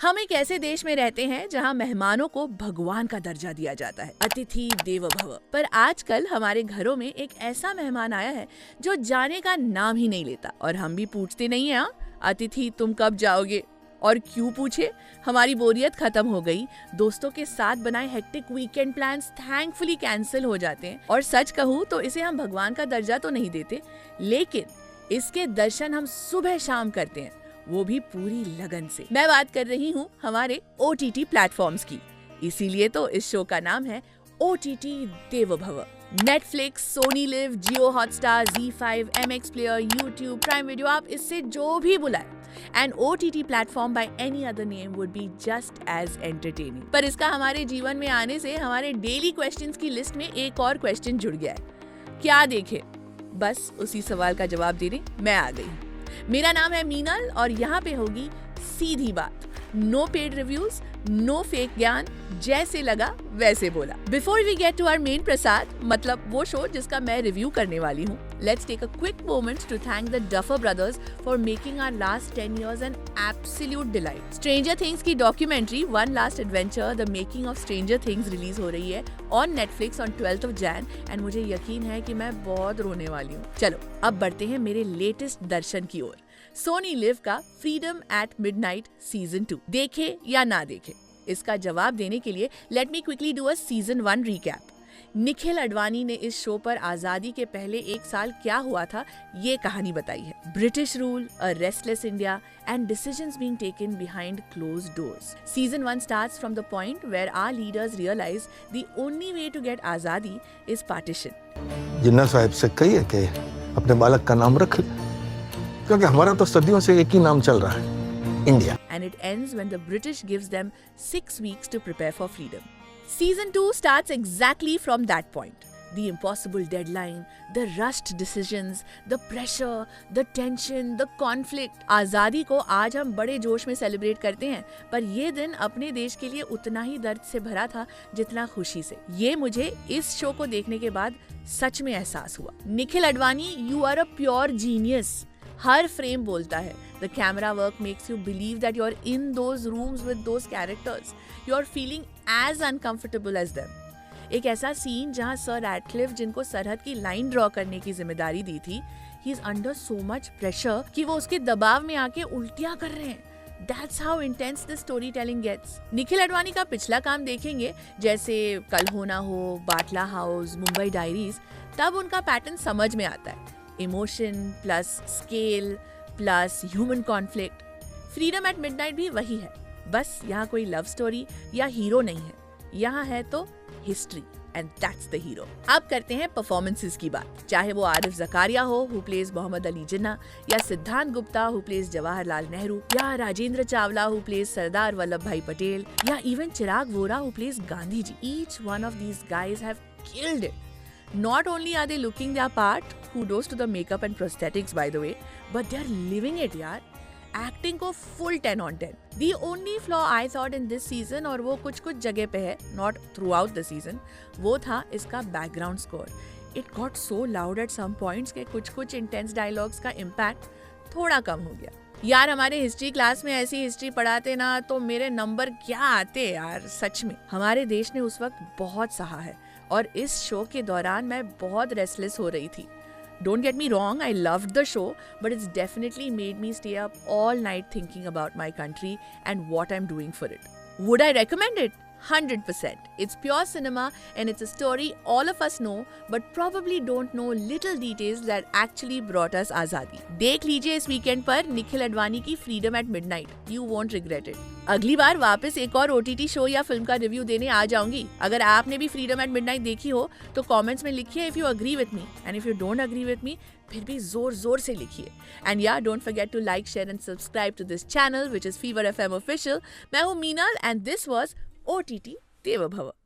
हम एक ऐसे देश में रहते हैं जहां मेहमानों को भगवान का दर्जा दिया जाता है, अतिथि देवो भव। पर आजकल हमारे घरों में एक ऐसा मेहमान आया है जो जाने का नाम ही नहीं लेता, और हम भी पूछते नहीं हैं, अतिथि तुम कब जाओगे? और क्यों पूछे? हमारी बोरियत खत्म हो गई। दोस्तों के साथ बनाए hectic weekend plans thankfully cancel हो जाते हैं। और सच कहूँ तो इसे हम भगवान का दर्जा तो नहीं देते, लेकिन इसके दर्शन हम सुबह शाम करते हैं, वो भी पूरी लगन से। मैं बात कर रही हूँ हमारे OTT प्लेटफॉर्म्स की। इसीलिए तो इस शो का नाम है OTT देवो भव। Netflix, Sony LIV, Jio Hotstar, ZEE5, MX player, YouTube, Prime Video, आप इससे जो भी बुलाए, an OTT platform by any other name would be just as entertaining. पर इसका हमारे जीवन में आने से हमारे डेली क्वेश्चंस की लिस्ट में एक और क्वेश्चन जुड़ गया है। क्या देखे? बस उसी सवाल का जवाब देने मैं आ गई। मेरा नाम है मीनल और यहाँ पे होगी सीधी बात। No paid reviews, no fake gyan, जैसे लगा वैसे बोला। Before we get to our main prasad, मतलब वो शो जिसका मैं रिव्यू करने वाली हूँ, let's take a quick moment to thank the Duffer brothers for making our last 10 years an absolute delight. Stranger Things की documentary one last adventure the making of Stranger Things release हो रही है on Netflix on 12th of Jan, and मुझे यकीन है कि मैं बहुत रोने वाली हूँ। चलो अब बढ़ते हैं मेरे लेटेस्ट दर्शन की ओर। सोनी लिव का फ्रीडम एट मिडनाइट सीजन 2 देखे या ना देखे, इसका जवाब देने के लिए let me quickly do a season 1 recap. Nikhil Advani ने इस शो पर आजादी के पहले एक साल क्या हुआ था ये कहानी बताई है। British rule, a restless India and decisions being taken behind closed doors. Season 1 starts from the point where our leaders realise the only way to get आजादी इज पार्टीशन। जिन्ना साहब से कहिए कि अपने बालक का नाम रख ले, क्योंकि हमारा तो सदियों से एक ही नाम चल रहा है, India. And it ends when the British gives them 6 weeks to prepare for freedom. Season 2 starts exactly from that point. The impossible deadline, the rushed decisions, the pressure, the tension, the conflict. आजादी को आज हम बड़े जोश में celebrate करते हैं, पर ये दिन अपने देश के लिए उतना ही दर्द से भरा था जितना खुशी से। ये मुझे इस शो को देखने के बाद सच में एहसास हुआ। Nikhil Advani, you are a pure genius. हर फ्रेम बोलता है। The camera work makes you believe that you're in those rooms with those characters. You're feeling as uncomfortable as them. एक ऐसा सीन जहां सर रैडक्लिफ, जिनको सरहद की लाइन ड्रॉ करने की जिम्मेदारी दी थी, he is under so much pressure कि वो उसके दबाव में आके उल्टियां कर रहे हैं। That's how intense the storytelling gets. Nikhil Advani का पिछला काम देखेंगे, जैसे कल हो ना हो, बाटला हाउस, मुंबई डायरीज, तब उनका पैटर्न समझ में आता है। Emotion plus scale plus human conflict. Freedom at midnight भी वही है, बस यहाँ कोई लव स्टोरी या हीरो नहीं है, यहाँ है तो history, and that's the hero. अब करते हैं परफॉर्मेंसेस की बात। चाहे वो आरिफ जकारिया हो हु प्लेज मोहम्मद अली जिन्ना, या सिद्धांत गुप्ता हु प्लेज जवाहरलाल नेहरू, या Rajendra Chawla who plays Sardar Vallabhbhai Patel, या even Chirag Vora who plays Gandhi ji. Each one of these guys have killed it. Not only are they looking their part, kudos to the makeup and prosthetics by the way, but they're living it यार। Acting को full 10 on 10. The only flaw I thought in this season, और वो कुछ जगह पे है, not throughout the season, वो था इसका background score. It got so loud at some points कि कुछ intense dialogues का impact थोड़ा कम हो गया। यार हमारे हिस्ट्री क्लास में ऐसी हिस्ट्री पढ़ाते ना तो मेरे नंबर क्या आते यार, सच में। हमारे देश ने उस वक्त बहुत सहा है, और इस शो के दौरान मैं बहुत रेस्टलेस हो रही थी। Don't get me wrong, I loved the show, but it's definitely made me stay up all night thinking about my country and what I'm doing for it. Would I recommend it? 100%. It's pure cinema and it's a story all of us know, but probably don't know little details that actually brought us आजादी। देख लीजिए इस weekend पर निखिल अडवाणी की freedom at midnight, you won't regret it। अगली बार वापस एक और OTT शो या फिल्म का रिव्यू देने आ जाऊंगी। अगर आपने भी फ्रीडम एट मिडनाइट देखी हो तो कमेंट्स में लिखिए if you agree with me, and if you don't agree with me फिर भी जोर से लिखिए। एंड या don't forget to like, share and subscribe to this channel which is fever FM official. मैं हूँ Meenal and this was OTT देवो भव।